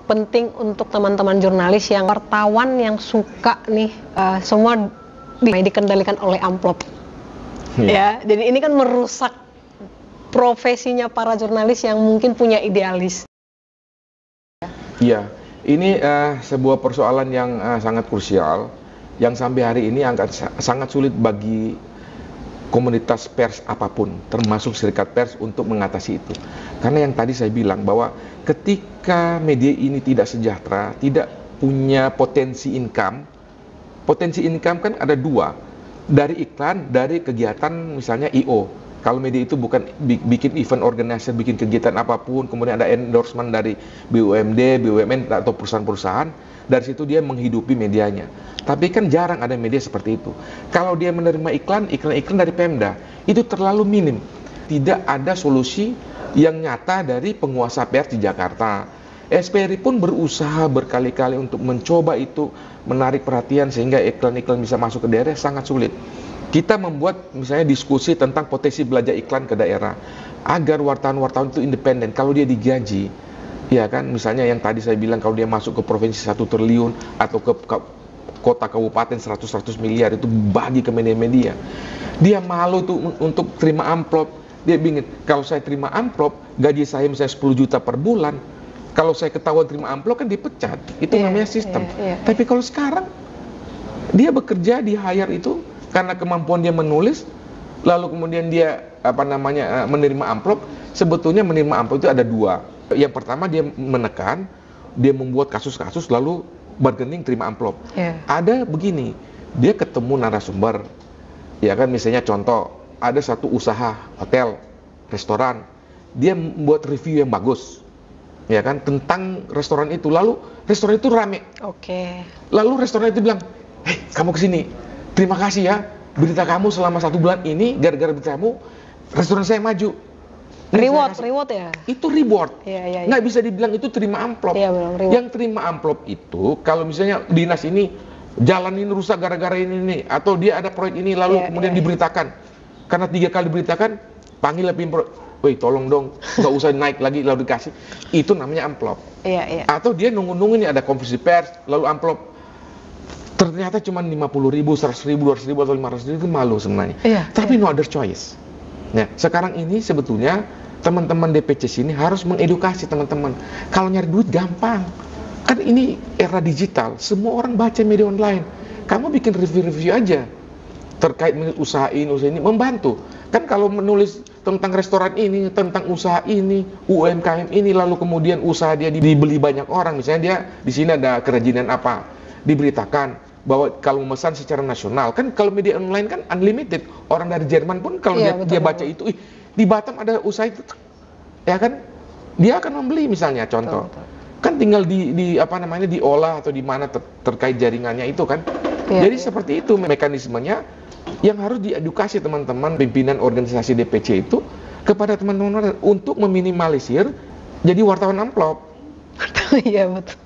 penting untuk teman-teman jurnalis yang wartawan yang suka nih semua dikendalikan oleh amplop. Ya, jadi ini kan merusak profesinya para jurnalis yang mungkin punya idealis. Iya, ini sebuah persoalan yang sangat krusial yang sampai hari ini sangat sulit bagi komunitas pers apapun, termasuk serikat pers untuk mengatasi itu. Karena yang tadi saya bilang bahwa ketika media ini tidak sejahtera, tidak punya potensi income kan ada dua, dari iklan, dari kegiatan misalnya I.O. Kalau media itu bukan bikin event organizer, bikin kegiatan apapun, kemudian ada endorsement dari BUMD, BUMN atau perusahaan-perusahaan, dari situ dia menghidupi medianya. Tapi kan jarang ada media seperti itu. Kalau dia menerima iklan dari Pemda, itu terlalu minim. Tidak ada solusi yang nyata dari penguasa pers di Jakarta. SPRI pun berusaha berkali-kali untuk mencoba itu, menarik perhatian sehingga iklan-iklan bisa masuk ke daerah, sangat sulit. Kita membuat misalnya diskusi tentang potensi belanja iklan ke daerah, agar wartawan-wartawan itu independen. Kalau dia digaji, ya kan, misalnya yang tadi saya bilang kalau dia masuk ke provinsi 1 triliun atau ke kota kabupaten 100 miliar itu bagi ke media-media. Dia malu tuh untuk terima amplop. Dia bingung, kalau saya terima amplop, gaji saya misalnya 10 juta per bulan. Kalau saya ketahuan terima amplop kan dipecat. Itu namanya sistem. Tapi kalau sekarang dia bekerja di hire itu karena kemampuan dia menulis, lalu kemudian dia menerima amplop. Sebetulnya menerima amplop itu ada dua. Yang pertama dia menekan, dia membuat kasus-kasus lalu bargaining terima amplop. Ada begini, dia ketemu narasumber, ya kan, misalnya contoh ada satu usaha hotel, restoran, dia membuat review yang bagus, ya kan, tentang restoran itu, lalu restoran itu rame. Lalu restoran itu bilang, hei kamu kesini, terima kasih ya, berita kamu selama 1 bulan ini, gara-gara berita kamu, restoran saya maju. Reward ya? Itu reward. Nggak bisa dibilang itu terima amplop. Yang terima amplop itu, kalau misalnya dinas ini, jalan ini rusak gara-gara ini, atau dia ada proyek ini, lalu kemudian diberitakan. Karena 3 kali diberitakan, panggil Pemprov, woi tolong dong, nggak usah naik lagi, lalu dikasih. Itu namanya amplop. Atau dia nunggu-nunggu nih ada konferensi pers, lalu amplop. Ternyata cuma 50.000, 100.000, 200.000 atau 500.000, itu malu sebenarnya. Tapi no other choice. Nah, sekarang ini sebetulnya teman-teman DPC sini harus mengedukasi teman-teman. Kalau nyari duit gampang. Kan ini era digital, semua orang baca media online. Kamu bikin review-review aja terkait usaha ini, membantu. Kan kalau menulis tentang restoran ini, tentang usaha ini, UMKM ini, lalu kemudian usaha dia dibeli banyak orang, misalnya dia di sini ada kerajinan apa, diberitakan bahwa kalau memesan secara nasional, kan kalau media online kan unlimited, orang dari Jerman pun kalau dia baca itu, di Batam ada usaha itu, ya kan, dia akan membeli misalnya contoh, kan tinggal diolah atau di mana terkait jaringannya itu kan. Jadi seperti itu mekanismenya yang harus diedukasi teman-teman pimpinan organisasi DPC itu kepada teman-teman untuk meminimalisir jadi wartawan amplop. Iya betul.